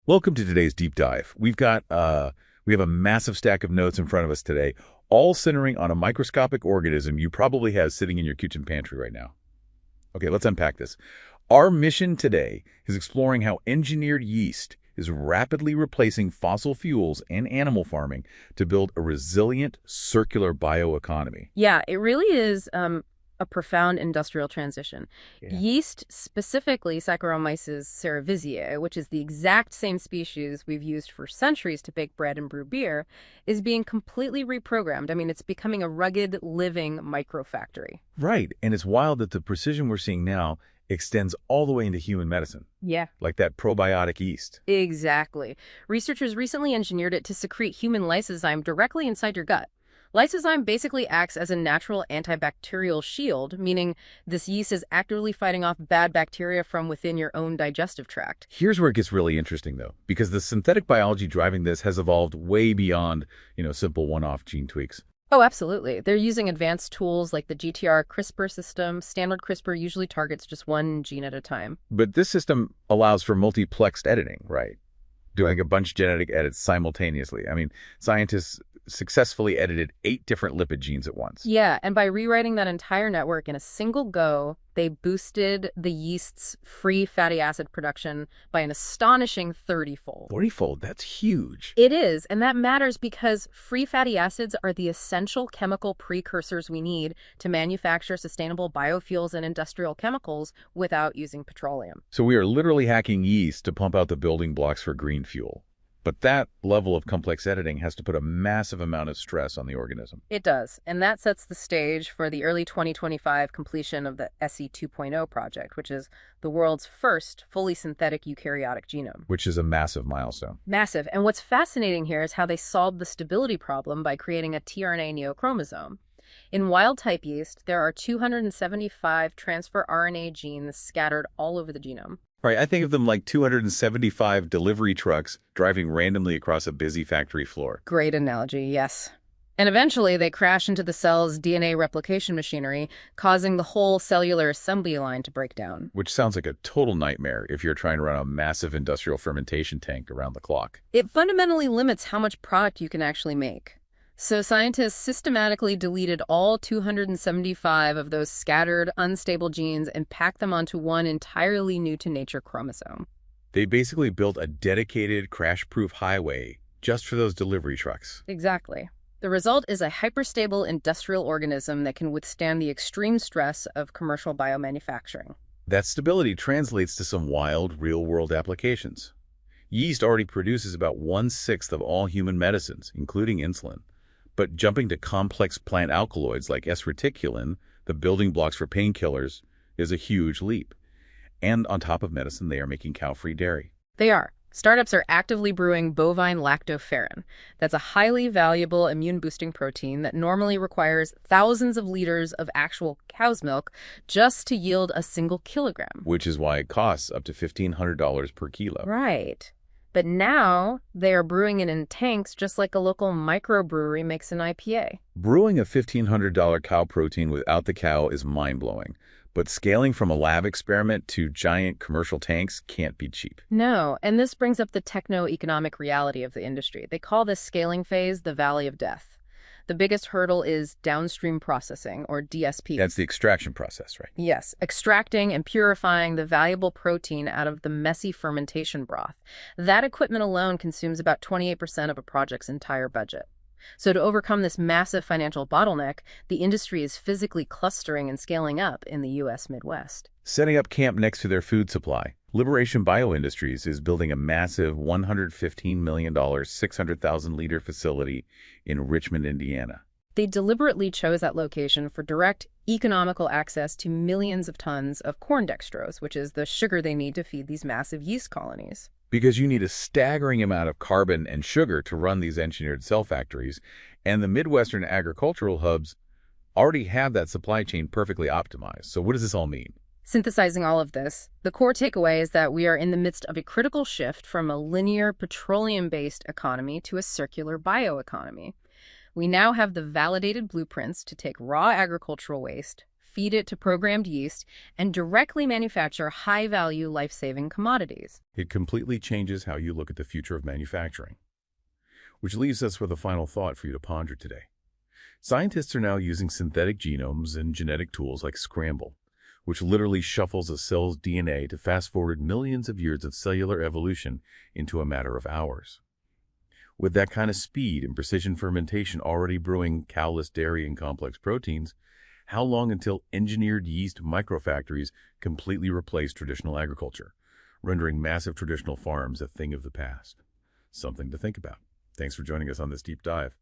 Welcome to today's deep dive. We have a massive stack of notes in front of us today, all centering on a microscopic organism you probably have sitting in your kitchen pantry right now. Okay, let's unpack this. Our mission today is exploring how engineered yeast is rapidly replacing fossil fuels and animal farming to build a resilient circular bioeconomy. Yeah, it really is a profound industrial transition. Yeah. Yeast, specifically Saccharomyces cerevisiae, which is the exact same species we've used for centuries to bake bread and brew beer, is being completely reprogrammed. I mean, it's becoming a rugged, living microfactory. Right, and it's wild that the precision we're seeing now extends all the way into human medicine, Yeah, like that probiotic yeast. exactly. Researchers recently engineered it to secrete human lysozyme directly inside your gut. Lysozyme basically acts as a natural antibacterial shield, meaning this yeast is actively fighting off bad bacteria from within your own digestive tract. Here's where it gets really interesting, though, because the synthetic biology driving this has evolved way beyond, simple one-off gene tweaks. Oh, absolutely. They're using advanced tools like the GTR CRISPR system. Standard CRISPR usually targets just one gene at a time. But this system allows for multiplexed editing, right? Doing a bunch of genetic edits simultaneously. I mean, scientists successfully edited 8 different lipid genes at once. Yeah, and by rewriting that entire network in a single go, they boosted the yeast's free fatty acid production by an astonishing 30-fold. 40-fold, that's huge. It is, and that matters because free fatty acids are the essential chemical precursors we need to manufacture sustainable biofuels and industrial chemicals without using petroleum. So we are literally hacking yeast to pump out the building blocks for green fuel. But that level of complex editing has to put a massive amount of stress on the organism. It does, and that sets the stage for the early 2025 completion of the SE 2.0 project, which is the world's first fully synthetic eukaryotic genome. Which is a massive milestone. Massive, and what's fascinating here is how they solved the stability problem by creating a tRNA neochromosome. In wild-type yeast, there are 275 transfer RNA genes scattered all over the genome. Right, I think of them like 275 delivery trucks driving randomly across a busy factory floor. Great analogy, yes. And eventually they crash into the cell's DNA replication machinery, causing the whole cellular assembly line to break down. Which sounds like a total nightmare if you're trying to run a massive industrial fermentation tank around the clock. It fundamentally limits how much product you can actually make. So scientists systematically deleted all 275 of those scattered, unstable genes and packed them onto one entirely new-to-nature chromosome. They basically built a dedicated crash-proof highway just for those delivery trucks. Exactly. The result is a hyperstable industrial organism that can withstand the extreme stress of commercial biomanufacturing. That stability translates to some wild, real-world applications. Yeast already produces about 1/6 of all human medicines, including insulin. But jumping to complex plant alkaloids like S-reticulin, the building blocks for painkillers, is a huge leap. And on top of medicine, they are making cow-free dairy. They are. Startups are actively brewing bovine lactoferrin. That's a highly valuable immune-boosting protein that normally requires thousands of liters of actual cow's milk just to yield a single kilogram. Which is why it costs up to $1,500 per kilo. Right. But now they are brewing it in tanks just like a local microbrewery makes an IPA. Brewing a $1,500 cow protein without the cow is mind-blowing. But scaling from a lab experiment to giant commercial tanks can't be cheap. No, and this brings up the techno-economic reality of the industry. They call this scaling phase the Valley of Death. The biggest hurdle is downstream processing, or DSP. That's the extraction process, right? Yes, extracting and purifying the valuable protein out of the messy fermentation broth. That equipment alone consumes about 28% of a project's entire budget. So to overcome this massive financial bottleneck, the industry is physically clustering and scaling up in the U.S. Midwest. Setting up camp next to their food supply, Liberation Bioindustries is building a massive $115 million, 600,000-liter facility in Richmond, Indiana. They deliberately chose that location for direct, economical access to millions of tons of corn dextrose, which is the sugar they need to feed these massive yeast colonies. Because you need a staggering amount of carbon and sugar to run these engineered cell factories, and the Midwestern agricultural hubs already have that supply chain perfectly optimized. So what does this all mean? Synthesizing all of this, the core takeaway is that we are in the midst of a critical shift from a linear petroleum-based economy to a circular bioeconomy. We now have the validated blueprints to take raw agricultural waste, feed it to programmed yeast, and directly manufacture high-value, life-saving commodities. It completely changes how you look at the future of manufacturing. Which leaves us with a final thought for you to ponder today. Scientists are now using synthetic genomes and genetic tools like Scramble, which literally shuffles a cell's DNA to fast-forward millions of years of cellular evolution into a matter of hours. With that kind of speed and precision fermentation already brewing cowless dairy and complex proteins, how long until engineered yeast microfactories completely replace traditional agriculture, rendering massive traditional farms a thing of the past? Something to think about. Thanks for joining us on this deep dive.